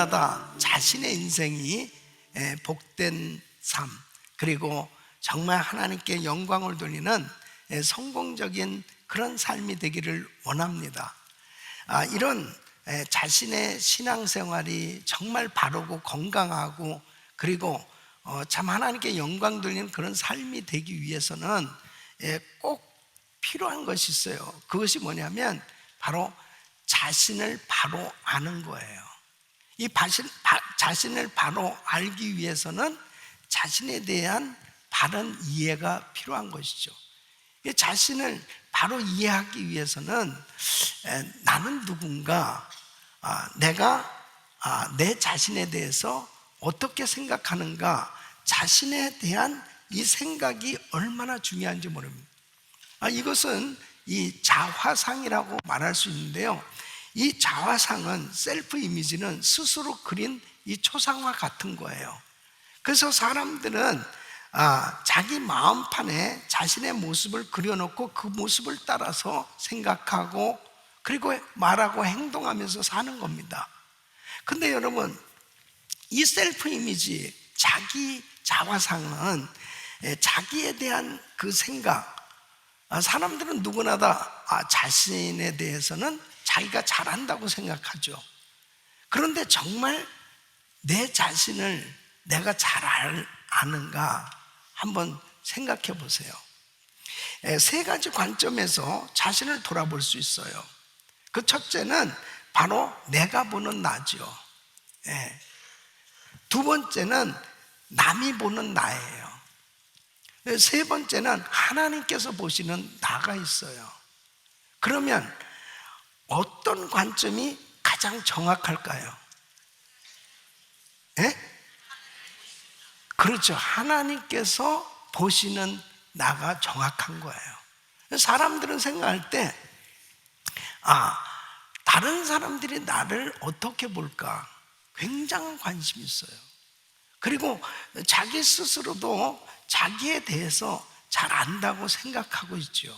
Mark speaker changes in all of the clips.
Speaker 1: 누구나 다 자신의 인생이 복된 삶, 그리고 정말 하나님께 영광을 돌리는 성공적인 그런 삶이 되기를 원합니다. 이런 자신의 신앙생활이 정말 바르고 건강하고, 그리고 참 하나님께 영광 돌리는 그런 삶이 되기 위해서는 꼭 필요한 것이 있어요. 그것이 뭐냐면 바로 자신을 바로 아는 거예요. 이 자신을 바로 알기 위해서는 자신에 대한 바른 이해가 필요한 것이죠. 이 자신을 바로 이해하기 위해서는 나는 누군가, 내가 내 자신에 대해서 어떻게 생각하는가, 자신에 대한 이 생각이 얼마나 중요한지 모릅니다. 이것은 이 자화상이라고 말할 수 있는데요, 이 자화상은, 셀프 이미지는 스스로 그린 이 초상화 같은 거예요. 그래서 사람들은 자기 마음판에 자신의 모습을 그려놓고 그 모습을 따라서 생각하고, 그리고 말하고 행동하면서 사는 겁니다. 근데 여러분, 이 셀프 이미지, 자기 자화상은 자기에 대한 그 생각, 사람들은 누구나 다 자신에 대해서는 자기가 잘한다고 생각하죠. 그런데 정말 내 자신을 내가 잘 아는가 한번 생각해 보세요. 세 가지 관점에서 자신을 돌아볼 수 있어요. 그 첫째는 바로 내가 보는 나죠. 두 번째는 남이 보는 나예요. 세 번째는 하나님께서 보시는 나가 있어요. 그러면 어떤 관점이 가장 정확할까요? 그렇죠. 하나님께서 보시는 나가 정확한 거예요. 사람들은 생각할 때 다른 사람들이 나를 어떻게 볼까 굉장한 관심이 있어요. 그리고 자기 스스로도 자기에 대해서 잘 안다고 생각하고 있죠.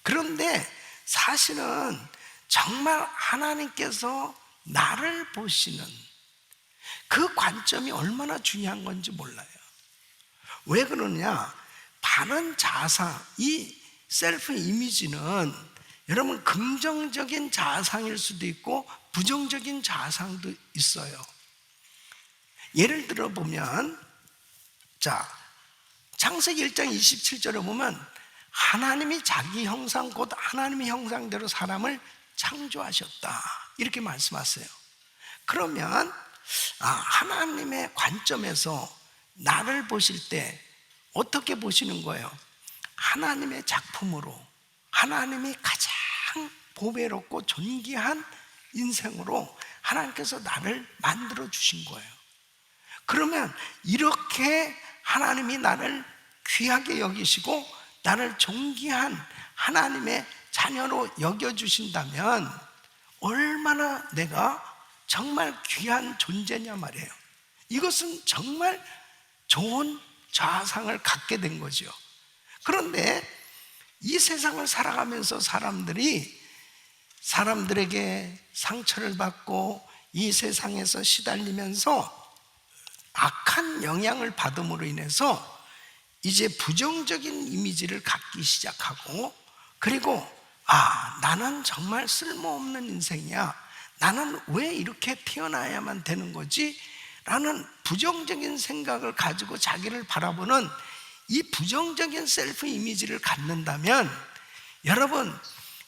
Speaker 1: 그런데 사실은 정말 하나님께서 나를 보시는 그 관점이 얼마나 중요한 건지 몰라요. 왜 그러냐? 바른 자아상, 이 셀프 이미지는 여러분 긍정적인 자아상일 수도 있고 부정적인 자아상도 있어요. 예를 들어 보면, 창세기 1장 27절에 보면 하나님이 자기 형상 곧 하나님의 형상대로 사람을 창조하셨다, 이렇게 말씀하세요. 그러면 하나님의 관점에서 나를 보실 때 어떻게 보시는 거예요? 하나님의 작품으로, 하나님이 가장 보배롭고 존귀한 인생으로 하나님께서 나를 만들어 주신 거예요. 그러면 이렇게 하나님이 나를 귀하게 여기시고 나를 존귀한 하나님의 자녀로 여겨주신다면 얼마나 내가 정말 귀한 존재냐 말이에요. 이것은 정말 좋은 자아상을 갖게 된 거죠. 그런데 이 세상을 살아가면서 사람들에게 상처를 받고 이 세상에서 시달리면서 악한 영향을 받음으로 인해서 이제 부정적인 이미지를 갖기 시작하고, 그리고 나는 정말 쓸모없는 인생이야, 나는 왜 이렇게 태어나야만 되는 거지? 라는 부정적인 생각을 가지고 자기를 바라보는 이 부정적인 셀프 이미지를 갖는다면, 여러분,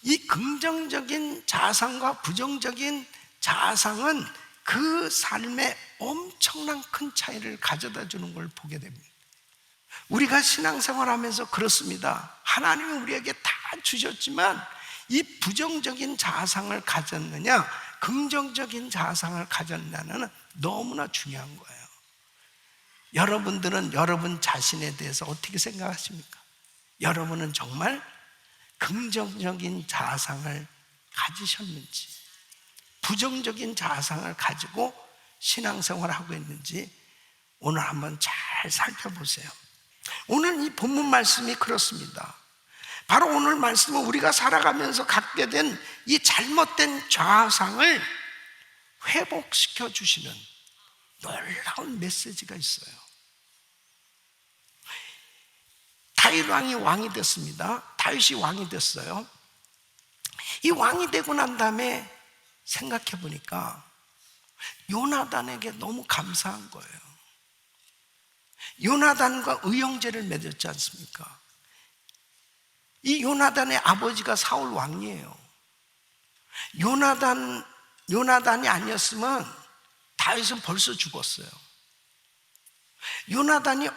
Speaker 1: 이 긍정적인 자아상과 부정적인 자아상은 그 삶에 엄청난 큰 차이를 가져다 주는 걸 보게 됩니다. 우리가 신앙생활하면서 그렇습니다. 하나님이 우리에게 다 주셨지만 이 부정적인 자아상을 가졌느냐 긍정적인 자아상을 가졌느냐는 너무나 중요한 거예요. 여러분들은 여러분 자신에 대해서 어떻게 생각하십니까? 여러분은 정말 긍정적인 자아상을 가지셨는지, 부정적인 자아상을 가지고 신앙생활을 하고 있는지 오늘 한번 잘 살펴보세요. 오늘 이 본문 말씀이 그렇습니다. 바로 오늘 말씀은 우리가 살아가면서 갖게 된 이 잘못된 자아상을 회복시켜 주시는 놀라운 메시지가 있어요. 다윗 왕이 왕이 됐습니다. 다윗이 왕이 됐어요. 이 왕이 되고 난 다음에 생각해 보니까 요나단에게 너무 감사한 거예요. 요나단과 의형제를 맺었지 않습니까? 이 요나단의 아버지가 사울 왕이에요. 요나단이 아니었으면 다윗은 벌써 죽었어요. 요나단이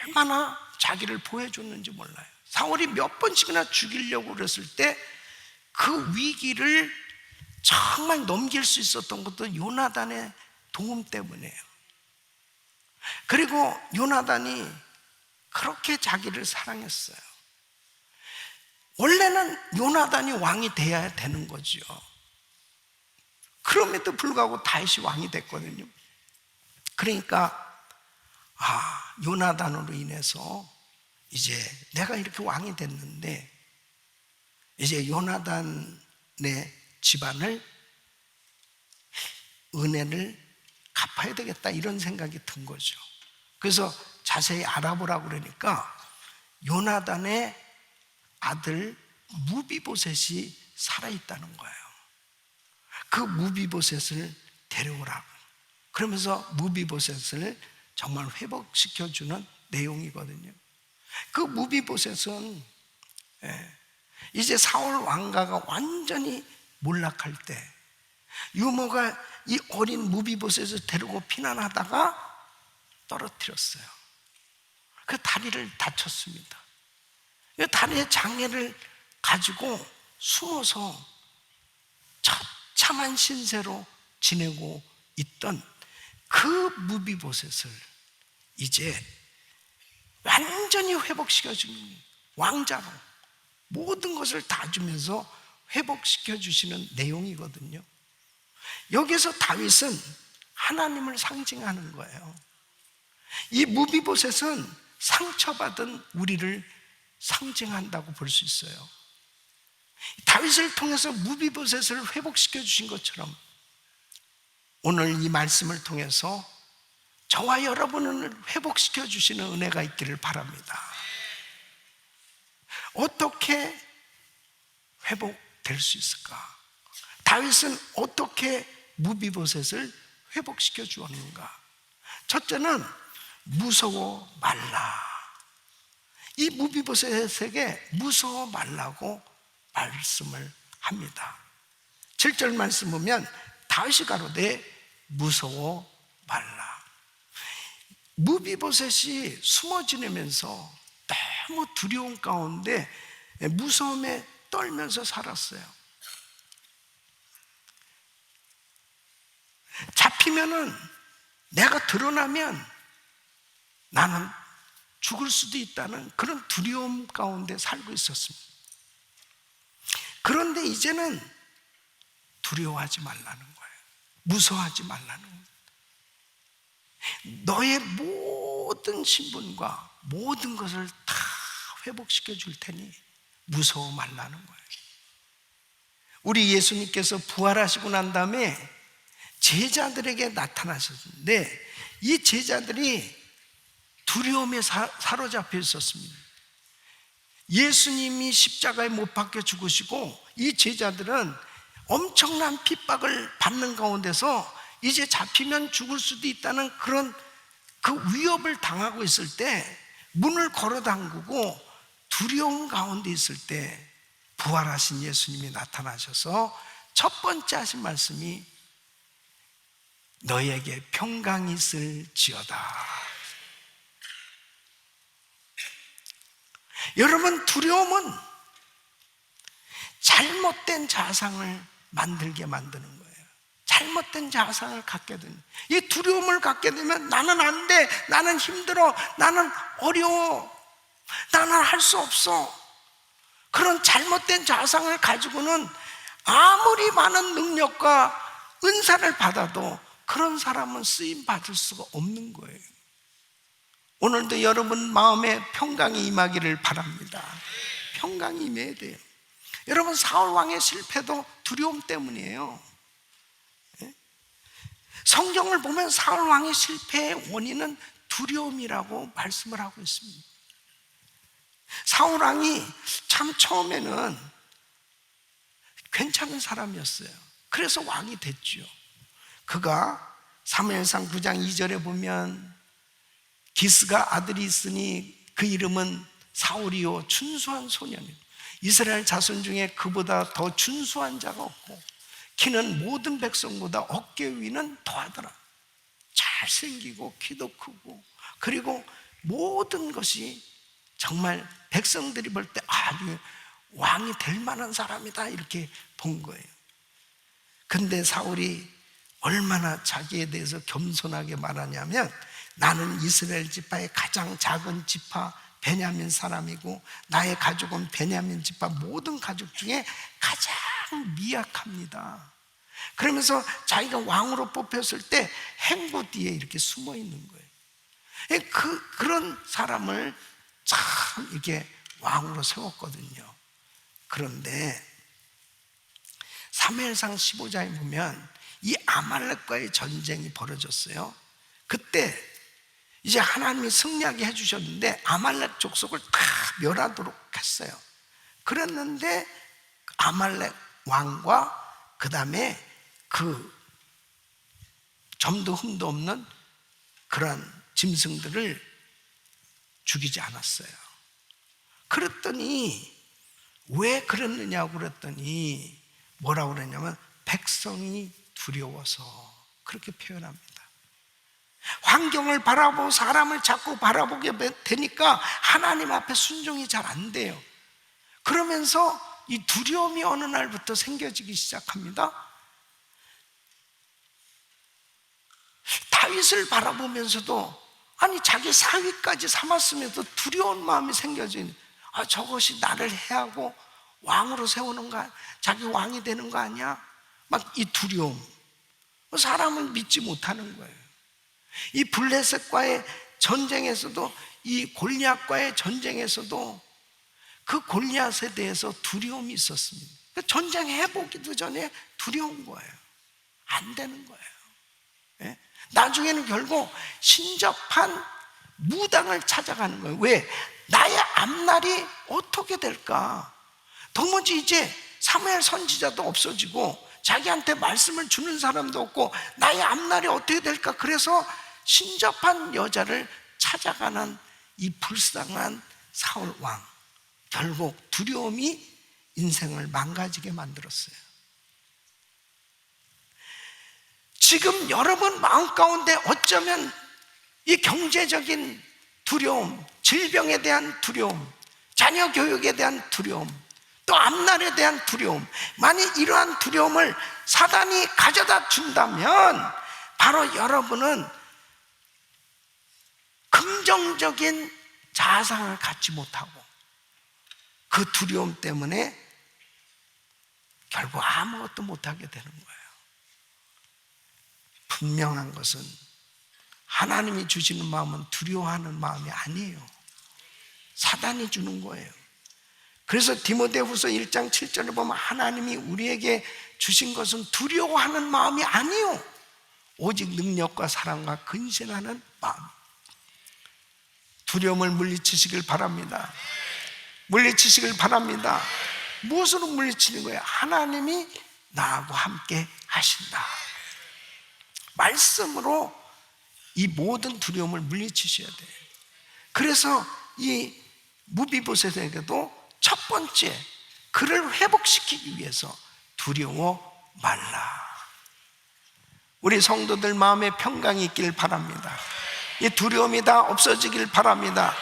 Speaker 1: 얼마나 자기를 보호해줬는지 몰라요. 사울이 몇 번씩이나 죽이려고 그랬을 때 그 위기를 정말 넘길 수 있었던 것도 요나단의 도움 때문이에요. 그리고 요나단이 그렇게 자기를 사랑했어요. 원래는 요나단이 왕이 돼야 되는 거죠. 그럼에도 불구하고 다윗이 왕이 됐거든요. 그러니까 요나단으로 인해서 이제 내가 이렇게 왕이 됐는데 이제 요나단의 집안을 은혜를 갚아야 되겠다 이런 생각이 든 거죠. 그래서 자세히 알아보라고 그러니까 요나단의 아들 무비보셋이 살아있다는 거예요. 그 무비보셋을 데려오라고. 그러면서 무비보셋을 정말 회복시켜주는 내용이거든요. 그 무비보셋은 이제 사울 왕가가 완전히 몰락할 때 유모가 이 어린 무비보셋을 데리고 피난하다가 떨어뜨렸어요. 그 다리를 다쳤습니다. 그 다리에 장애를 가지고 숨어서 처참한 신세로 지내고 있던 그 무비보셋을 이제 완전히 회복시켜주는 왕자로 모든 것을 다 주면서 회복시켜주시는 내용이거든요. 여기서 다윗은 하나님을 상징하는 거예요. 이 무비보셋은 상처받은 우리를 상징한다고 볼 수 있어요. 다윗을 통해서 무비보셋을 회복시켜 주신 것처럼 오늘 이 말씀을 통해서 저와 여러분을 회복시켜 주시는 은혜가 있기를 바랍니다. 어떻게 회복될 수 있을까? 다윗은 어떻게 무비보셋을 회복시켜 주었는가? 첫째는 무서워 말라. 이 무비보셋에게 무서워 말라고 말씀을 합니다. 7절 말씀 보면 다윗이 가로되 무서워 말라. 무비보셋이 숨어 지내면서 너무 두려움 가운데 무서움에 떨면서 살았어요. 잡히면은 내가 드러나면 나는 죽을 수도 있다는 그런 두려움 가운데 살고 있었습니다. 그런데 이제는 두려워하지 말라는 거예요. 무서워하지 말라는 거예요. 너의 모든 신분과 모든 것을 다 회복시켜 줄 테니 무서워 말라는 거예요. 우리 예수님께서 부활하시고 난 다음에 제자들에게 나타나셨는데 이 제자들이 두려움에 사로잡혀 있었습니다. 예수님이 십자가에 못 박혀 죽으시고 이 제자들은 엄청난 핍박을 받는 가운데서 이제 잡히면 죽을 수도 있다는 그런 그 위협을 당하고 있을 때 문을 걸어 담그고 두려움 가운데 있을 때 부활하신 예수님이 나타나셔서 첫 번째 하신 말씀이 너에게 평강이 있을지어다. 여러분, 두려움은 잘못된 자상을 만들게 만드는 거예요. 잘못된 자상을 갖게 되는, 이 두려움을 갖게 되면 나는 안 돼, 나는 힘들어, 나는 어려워, 나는 할 수 없어. 그런 잘못된 자상을 가지고는 아무리 많은 능력과 은사를 받아도 그런 사람은 쓰임 받을 수가 없는 거예요. 오늘도 여러분 마음에 평강이 임하기를 바랍니다. 평강이 임해야 돼요. 여러분, 사울 왕의 실패도 두려움 때문이에요. 성경을 보면 사울 왕의 실패의 원인은 두려움이라고 말씀을 하고 있습니다. 사울 왕이 참 처음에는 괜찮은 사람이었어요. 그래서 왕이 됐죠. 그가 사무엘상 9장 2절에 보면 기스가 아들이 있으니 그 이름은 사울이요 준수한 소년이요 이스라엘 자손 중에 그보다 더 준수한 자가 없고 키는 모든 백성보다 어깨 위는 더하더라. 잘생기고 키도 크고 그리고 모든 것이 정말 백성들이 볼 때 아주 왕이 될 만한 사람이다 이렇게 본 거예요. 근데 사울이 얼마나 자기에 대해서 겸손하게 말하냐면 나는 이스라엘 지파의 가장 작은 지파 베냐민 사람이고 나의 가족은 베냐민 지파 모든 가족 중에 가장 미약합니다. 그러면서 자기가 왕으로 뽑혔을 때 행부 뒤에 이렇게 숨어 있는 거예요. 그런 사람을 참 이렇게 왕으로 세웠거든요. 그런데 사무엘상 15장에 보면 이 아말렉과의 전쟁이 벌어졌어요. 그때 이제 하나님이 승리하게 해주셨는데 아말렉 족속을 다 멸하도록 했어요. 그랬는데 아말렉 왕과 그 다음에 그 점도 흠도 없는 그런 짐승들을 죽이지 않았어요. 그랬더니 왜 그랬느냐고 그랬더니 뭐라고 그랬냐면 백성이 두려워서 그렇게 표현합니다. 환경을 바라보고 사람을 자꾸 바라보게 되니까 하나님 앞에 순종이 잘 안 돼요. 그러면서 이 두려움이 어느 날부터 생겨지기 시작합니다. 다윗을 바라보면서도 아니 자기 사위까지 삼았으면서 두려운 마음이 생겨진 저것이 나를 해하고 왕으로 세우는 거 자기 왕이 되는 거 아니야? 막 이 두려움 사람을 믿지 못하는 거예요. 이 블레셋과의 전쟁에서도 이 골리앗과의 전쟁에서도 그 골리앗에 대해서 두려움이 있었습니다. 전쟁해보기도 전에 두려운 거예요. 안 되는 거예요. 예? 나중에는 결국 신접한 무당을 찾아가는 거예요. 왜? 나의 앞날이 어떻게 될까? 도무지 이제 사무엘 선지자도 없어지고 자기한테 말씀을 주는 사람도 없고 나의 앞날이 어떻게 될까? 그래서 신접한 여자를 찾아가는 이 불쌍한 사울 왕, 결국 두려움이 인생을 망가지게 만들었어요. 지금 여러분 마음 가운데 어쩌면 이 경제적인 두려움, 질병에 대한 두려움, 자녀 교육에 대한 두려움, 또 앞날에 대한 두려움, 만약 이러한 두려움을 사단이 가져다 준다면 바로 여러분은 긍정적인 자상을 갖지 못하고 그 두려움 때문에 결국 아무것도 못하게 되는 거예요. 분명한 것은 하나님이 주시는 마음은 두려워하는 마음이 아니에요. 사단이 주는 거예요. 그래서 디모데후서 1장 7절에 보면 하나님이 우리에게 주신 것은 두려워하는 마음이 아니요 오직 능력과 사랑과 근신하는 마음. 두려움을 물리치시길 바랍니다. 물리치시길 바랍니다. 무엇으로 물리치는 거예요? 하나님이 나하고 함께 하신다. 말씀으로 이 모든 두려움을 물리치셔야 돼요. 그래서 이 무비보셋에게도 첫 번째 그를 회복시키기 위해서 두려워 말라. 우리 성도들 마음에 평강이 있길 바랍니다. 이 두려움이 다 없어지길 바랍니다.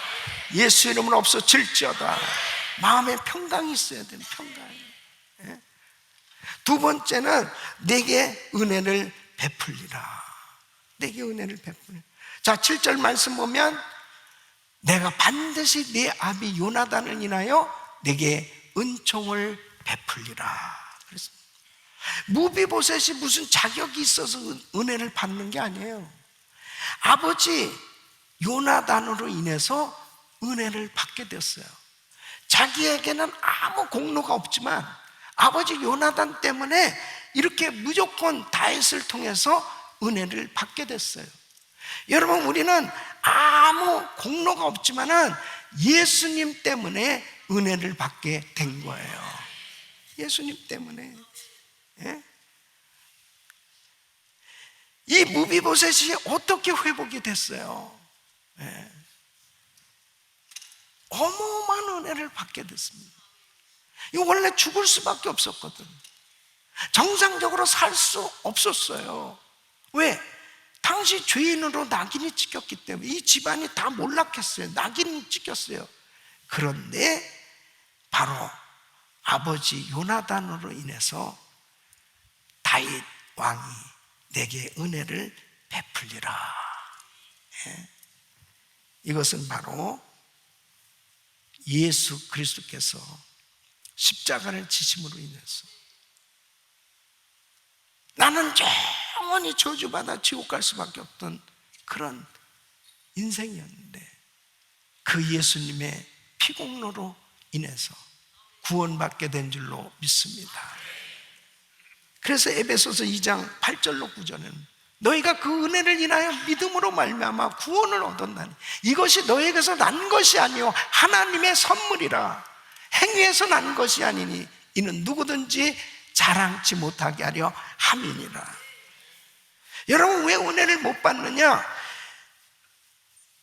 Speaker 1: 예수 이름으로 없어질지어다. 마음에 평강이 있어야 돼요. 평강이. 예? 두 번째는 내게 은혜를 베풀리라. 내게 은혜를 베풀리라. 자, 7절 말씀 보면 내가 반드시 네 아비 요나단을 인하여 내게 은총을 베풀리라. 그랬습니다. 무비보셋이 무슨 자격이 있어서 은혜를 받는 게 아니에요. 아버지 요나단으로 인해서 은혜를 받게 됐어요. 자기에게는 아무 공로가 없지만 아버지 요나단 때문에 이렇게 무조건 다윗을 통해서 은혜를 받게 됐어요. 여러분, 우리는 아무 공로가 없지만은 예수님 때문에 은혜를 받게 된 거예요. 예수님 때문에. 예? 이 무비보셋이 어떻게 회복이 됐어요? 예. 어마어마한 은혜를 받게 됐습니다. 이거 원래 죽을 수밖에 없었거든. 정상적으로 살 수 없었어요. 왜? 당시 죄인으로 낙인이 찍혔기 때문에 이 집안이 다 몰락했어요. 낙인이 찍혔어요. 그런데 바로 아버지 요나단으로 인해서 다윗 왕이 내게 은혜를 베풀리라. 예. 이것은 바로 예수 그리스도께서 십자가를 지심으로 인해서 나는 영원히 저주받아 지옥 갈 수밖에 없던 그런 인생이었는데 그 예수님의 피공로로 인해서 구원받게 된 줄로 믿습니다. 그래서 에베소서 2장 8절로 9절에는 너희가 그 은혜를 인하여 믿음으로 말미암아 구원을 얻었나니 이것이 너희에게서 난 것이 아니요 하나님의 선물이라. 행위에서 난 것이 아니니 이는 누구든지 자랑치 못하게 하려 함이니라. 여러분, 왜 은혜를 못 받느냐?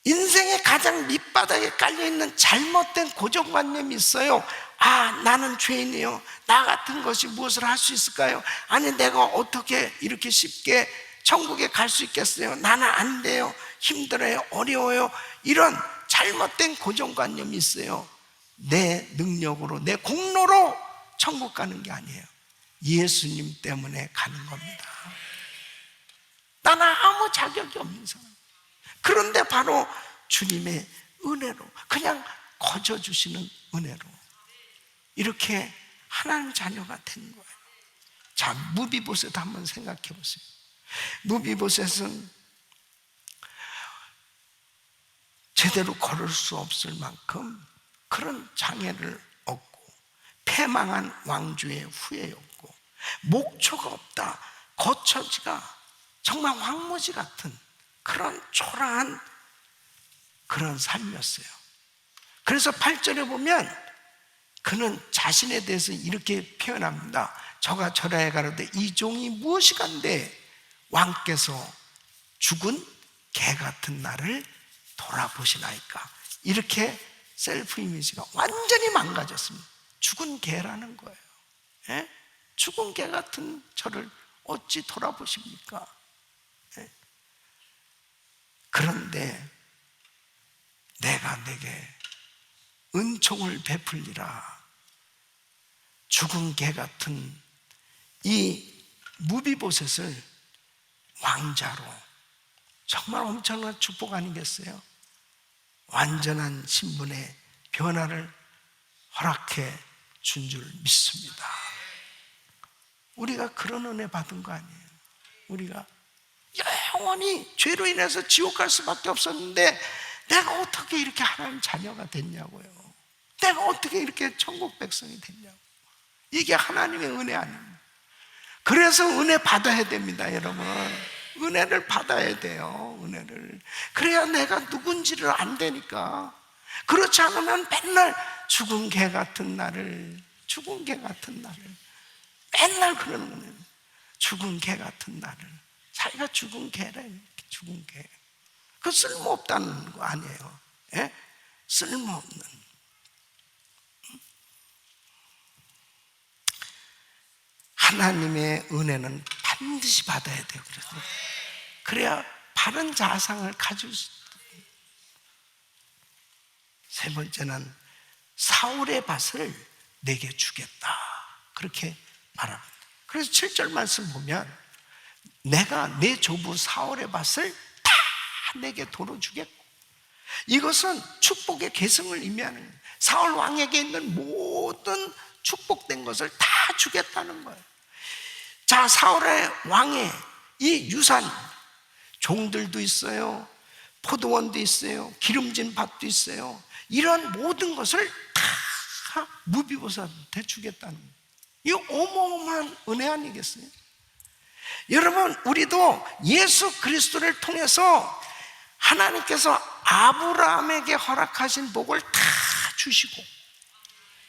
Speaker 1: 인생의 가장 밑바닥에 깔려있는 잘못된 고정관념이 있어요. 아, 나는 죄인이요, 나 같은 것이 무엇을 할 수 있을까요? 아니, 내가 어떻게 이렇게 쉽게 천국에 갈 수 있겠어요? 나는 안 돼요, 힘들어요, 어려워요. 이런 잘못된 고정관념이 있어요. 내 능력으로, 내 공로로 천국 가는 게 아니에요. 예수님 때문에 가는 겁니다. 나는 아무 자격이 없는 사람. 그런데 바로 주님의 은혜로, 그냥 거저주시는 은혜로 이렇게 하나님 자녀가 된 거예요. 자, 무비보셋 한번 생각해 보세요. 무비보셋은 제대로 걸을 수 없을 만큼 그런 장애를 얻고 패망한 왕주의 후예였고 목초가 없다, 거처지가 정말 황무지 같은 그런 초라한 그런 삶이었어요. 그래서 8절에 보면 그는 자신에 대해서 이렇게 표현합니다. 저가 절하에 가로되 이 종이 무엇이간데 왕께서 죽은 개 같은 나를 돌아보시나이까. 이렇게 셀프 이미지가 완전히 망가졌습니다. 죽은 개라는 거예요. 예? 죽은 개 같은 저를 어찌 돌아보십니까? 예? 그런데 내가 내게 은총을 베풀리라. 죽은 개 같은 이 무비보셋을 왕자로, 정말 엄청난 축복 아니겠어요? 완전한 신분의 변화를 허락해 준 줄 믿습니다. 우리가 그런 은혜 받은 거 아니에요. 우리가 영원히 죄로 인해서 지옥 갈 수밖에 없었는데 내가 어떻게 이렇게 하나님 자녀가 됐냐고요. 내가 어떻게 이렇게 천국 백성이 됐냐고. 이게 하나님의 은혜 아닙니까? 그래서 은혜 받아야 됩니다, 여러분. 은혜를 받아야 돼요, 은혜를. 그래야 내가 누군지를 안 되니까. 그렇지 않으면 맨날 죽은 개 같은 나를, 죽은 개 같은 나를, 맨날 그러는 거예요. 죽은 개 같은 나를. 자기가 죽은 개래, 죽은 개. 그 쓸모없다는 거 아니에요. 예? 쓸모없는. 하나님의 은혜는 반드시 받아야 돼요. 그래야 바른 자상을 가질 수 있어요. 세 번째는 사울의 밭을 내게 주겠다, 그렇게 말합니다. 그래서 7절 말씀 보면 내가 내 조부 사울의 밭을 다 내게 도로 주겠고, 이것은 축복의 계승을 의미하는 거예요. 사울 왕에게 있는 모든 축복된 것을 다 주겠다는 거예요. 자, 사울의 왕의 이 유산, 종들도 있어요, 포도원도 있어요, 기름진 밭도 있어요. 이런 모든 것을 다 무비보셋한테 주겠다는 거예요. 이거 어마어마한 은혜 아니겠어요? 여러분, 우리도 예수 그리스도를 통해서 하나님께서 아브라함에게 허락하신 복을 다 주시고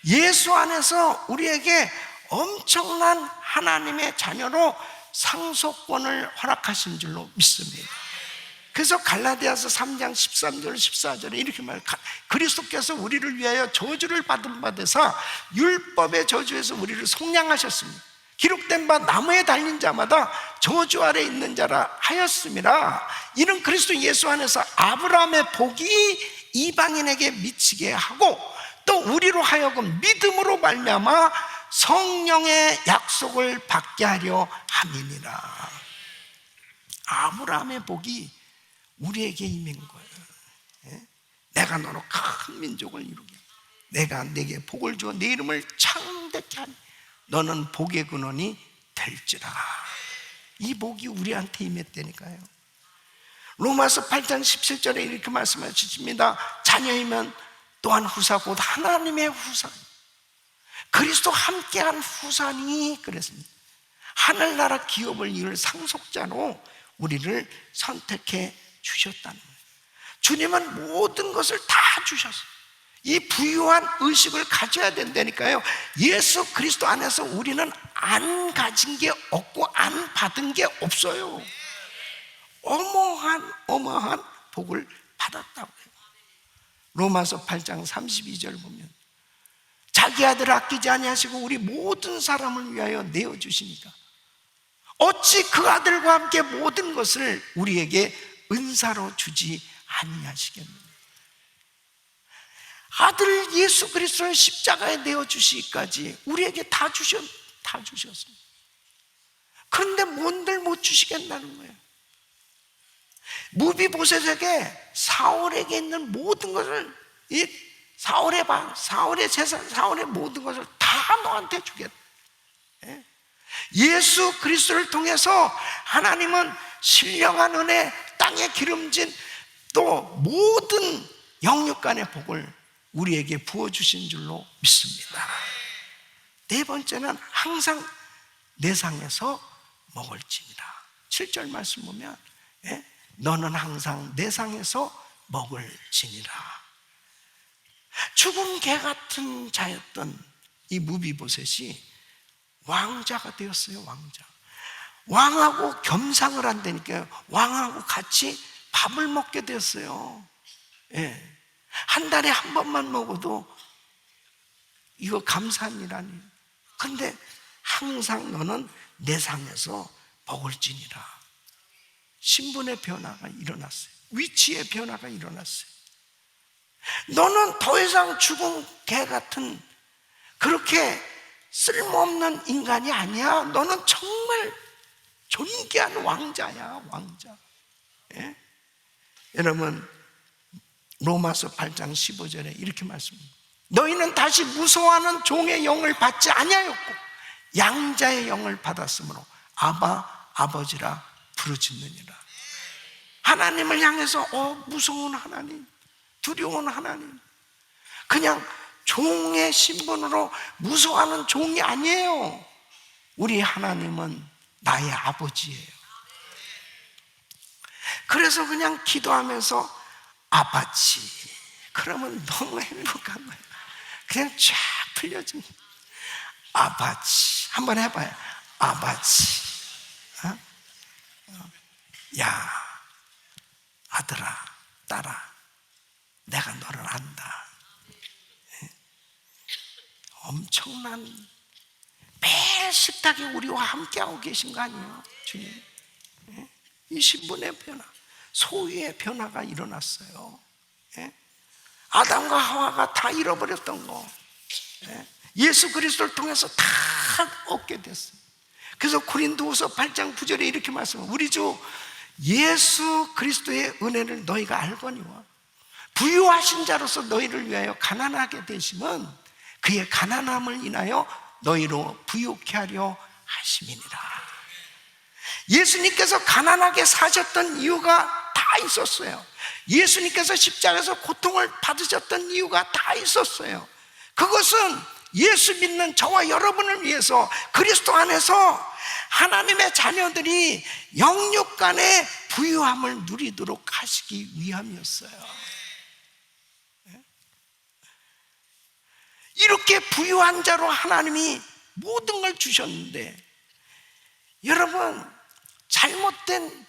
Speaker 1: 예수 안에서 우리에게 엄청난 하나님의 자녀로 상속권을 허락하신 줄로 믿습니다. 그래서 갈라디아서 3장 13절 14절에 이렇게 말해요. 그리스도께서 우리를 위하여 저주를 받은 바 되사 율법의 저주에서 우리를 속량하셨습니다. 기록된 바 나무에 달린 자마다 저주 아래 있는 자라 하였음이라. 이는 그리스도 예수 안에서 아브라함의 복이 이방인에게 미치게 하고 또 우리로 하여금 믿음으로 말미암아 성령의 약속을 받게 하려 함이니라. 아브라함의 복이 우리에게 임한 거예요. 내가 너로 큰 민족을 이루게, 내가 내게 복을 주어 내 이름을 창대케 하니 너는 복의 근원이 될지라. 이 복이 우리한테 임했다니까요. 로마서 8장 17절에 이렇게 말씀하십니다. 자녀이면 또한 후사 곧 하나님의 후사, 그리스도 함께한 후사니 그랬습니다. 하늘나라 기업을 이룰 상속자로 우리를 선택해 주셨다는 거예요. 주님은 모든 것을 다 주셨어요. 이 부유한 의식을 가져야 된다니까요. 예수 그리스도 안에서 우리는 안 가진 게 없고 안 받은 게 없어요. 어마어마한 복을 받았다고 해요. 로마서 8장 32절 보면 자기 아들을 아끼지 아니하시고 우리 모든 사람을 위하여 내어주시니까 어찌 그 아들과 함께 모든 것을 우리에게 은사로 주지 아니하시겠느냐. 아들 예수 그리스도를 십자가에 내어주시기까지 우리에게 다 주셨습니다. 그런데 뭔들 못 주시겠다는 거예요. 무비보셋에게 사울에게 있는 모든 것을, 이 사울의 방, 사울의 재산, 사울의 모든 것을 다 너한테 주겠다. 예수 그리스도를 통해서 하나님은 신령한 은혜, 땅에 기름진 또 모든 영육간의 복을 우리에게 부어주신 줄로 믿습니다. 네 번째는 항상 내 상에서 먹을지니라. 7절 말씀 보면 너는 항상 내 상에서 먹을지니라. 죽은 개 같은 자였던 이 무비보셋이 왕자가 되었어요. 왕자. 왕하고 겸상을 한다니까요. 왕하고 같이 밥을 먹게 되었어요. 한 달에 한 번만 먹어도 이거 감사한 일 아니에요. 근데 항상 너는 내 상에서 먹을지니라. 신분의 변화가 일어났어요. 위치의 변화가 일어났어요. 너는 더 이상 죽은 개 같은 그렇게 쓸모없는 인간이 아니야. 너는 정말 존귀한 왕자야, 왕자. 여러분, 로마서 8장 15절에 이렇게 말씀합니다. 너희는 다시 무서워하는 종의 영을 받지 아니하였고 양자의 영을 받았으므로 아바, 아버지라 부르짖느니라. 하나님을 향해서 무서운 하나님, 두려운 하나님, 그냥 종의 신분으로 무서워하는 종이 아니에요. 우리 하나님은 나의 아버지예요. 그래서 그냥 기도하면서 아바지, 그러면 너무 행복한 거예요. 그냥 쫙 풀려집니다. 아바지, 한번 해봐요. 아바지. 야, 아들아, 딸아, 내가 너를 안다. 엄청난, 매일 식탁에 우리와 함께하고 계신 거 아니에요, 주님? 이 신분의 변화, 소유의 변화가 일어났어요. 아담과 하와가 다 잃어버렸던 거 예수 그리스도를 통해서 다 얻게 됐어요. 그래서 고린도후서 8장 9절에 이렇게 말씀합니다. 우리 주 예수 그리스도의 은혜를 너희가 알거니와 부유하신 자로서 너희를 위하여 가난하게 되심은 그의 가난함을 인하여 너희로 부유케 하려 하심이니라. 예수님께서 가난하게 사셨던 이유가 다 있었어요. 예수님께서 십자가에서 고통을 받으셨던 이유가 다 있었어요. 그것은 예수 믿는 저와 여러분을 위해서 그리스도 안에서 하나님의 자녀들이 영육 간의 부유함을 누리도록 하시기 위함이었어요. 이렇게 부유한 자로 하나님이 모든 걸 주셨는데, 여러분, 잘못된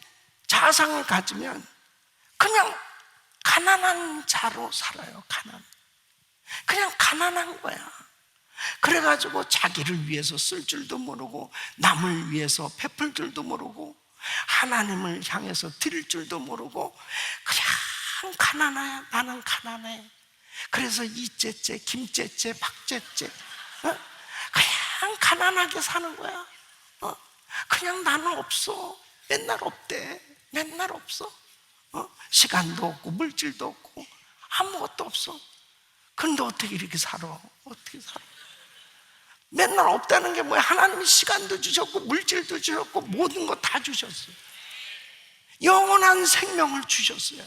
Speaker 1: 자상을 가지면 그냥 가난한 자로 살아요. 그냥 가난한 거야. 그래가지고 자기를 위해서 쓸 줄도 모르고, 남을 위해서 베풀 줄도 모르고, 하나님을 향해서 드릴 줄도 모르고, 그냥 가난해. 나는 가난해. 그래서 이째째, 김째째, 박째째, 그냥 가난하게 사는 거야. 그냥 나는 없어. 맨날 없대. 맨날 없어. 시간도 없고 물질도 없고 아무것도 없어. 근데 어떻게 이렇게 살아? 어떻게 살아? 맨날 없다는 게 뭐야? 하나님이 시간도 주셨고 물질도 주셨고 모든 거 다 주셨어요. 영원한 생명을 주셨어요.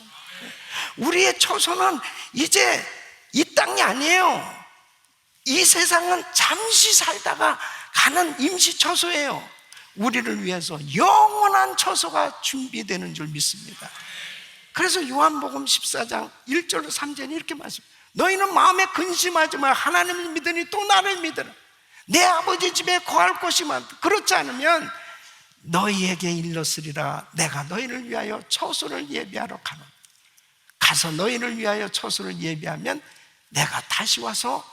Speaker 1: 우리의 처소는 이제 이 땅이 아니에요. 이 세상은 잠시 살다가 가는 임시 처소예요. 우리를 위해서 영원한 처소가 준비되는 줄 믿습니다. 그래서 요한복음 14장 1절로 3절에 이렇게 말씀합니다. 너희는 마음에 근심하지 마. 하나님을 믿으니 또 나를 믿으라. 내 아버지 집에 거할 곳이 많다. 그렇지 않으면 너희에게 일렀으리라. 내가 너희를 위하여 처소를 예비하러 가노. 가서 너희를 위하여 처소를 예비하면 내가 다시 와서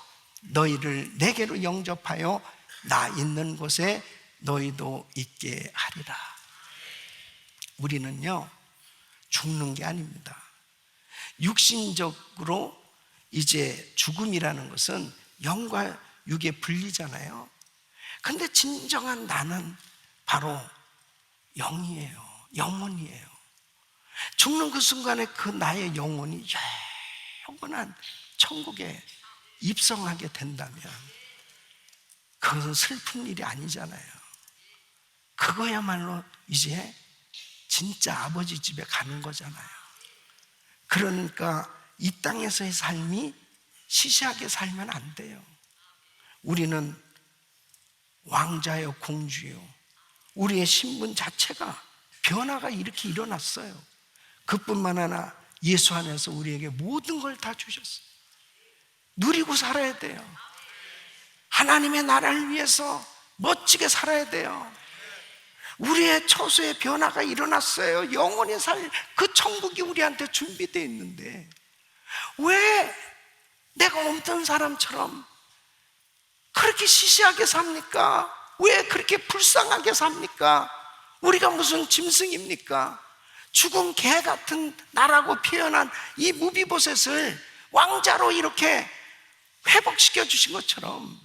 Speaker 1: 너희를 내게로 영접하여 나 있는 곳에 너희도 있게 하리라. 우리는요, 죽는 게 아닙니다. 육신적으로 이제 죽음이라는 것은 영과 육의 분리잖아요. 근데 진정한 나는 바로 영이에요. 영혼이에요. 죽는 그 순간에 그 나의 영혼이 영원한 천국에 입성하게 된다면 그것은 슬픈 일이 아니잖아요. 그거야말로 이제 진짜 아버지 집에 가는 거잖아요. 그러니까 이 땅에서의 삶이 시시하게 살면 안 돼요. 우리는 왕자요, 공주요. 우리의 신분 자체가 변화가 이렇게 일어났어요. 그뿐만 아니라 예수 안에서 우리에게 모든 걸 다 주셨어요. 누리고 살아야 돼요. 하나님의 나라를 위해서 멋지게 살아야 돼요. 우리의 처소의 변화가 일어났어요. 영원히 살 그 천국이 우리한테 준비되어 있는데 왜 내가 없던 사람처럼 그렇게 시시하게 삽니까? 왜 그렇게 불쌍하게 삽니까? 우리가 무슨 짐승입니까? 죽은 개 같은 나라고 표현한 이 무비보셋을 왕자로 이렇게 회복시켜 주신 것처럼,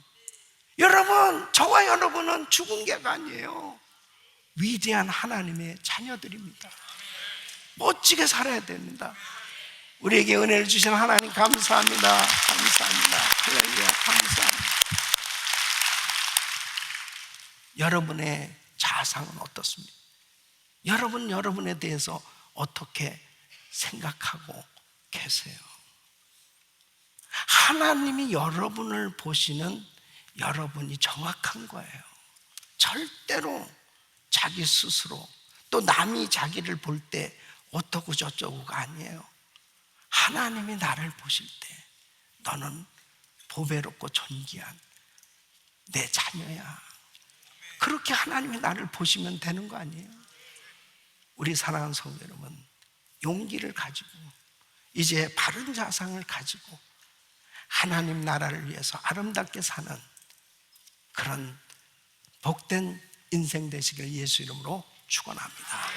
Speaker 1: 여러분, 저와 여러분은 죽은 개가 아니에요. 위대한 하나님의 자녀들입니다. 멋지게 살아야 됩니다. 우리에게 은혜를 주신 하나님 감사합니다. 감사합니다. 할렐루야, 감사합니다. 여러분의 자상은 어떻습니까? 여러분에 대해서 어떻게 생각하고 계세요? 하나님이 여러분을 보시는 여러분이 정확한 거예요. 절대로 자기 스스로, 또 남이 자기를 볼 때 어떠고 저쩌고가 아니에요. 하나님이 나를 보실 때 너는 보배롭고 존귀한 내 자녀야. 그렇게 하나님이 나를 보시면 되는 거 아니에요? 우리 사랑하는 성도 여러분, 용기를 가지고 이제 바른 자상을 가지고 하나님 나라를 위해서 아름답게 사는 그런 복된 인생 되시길 예수 이름으로 축원합니다.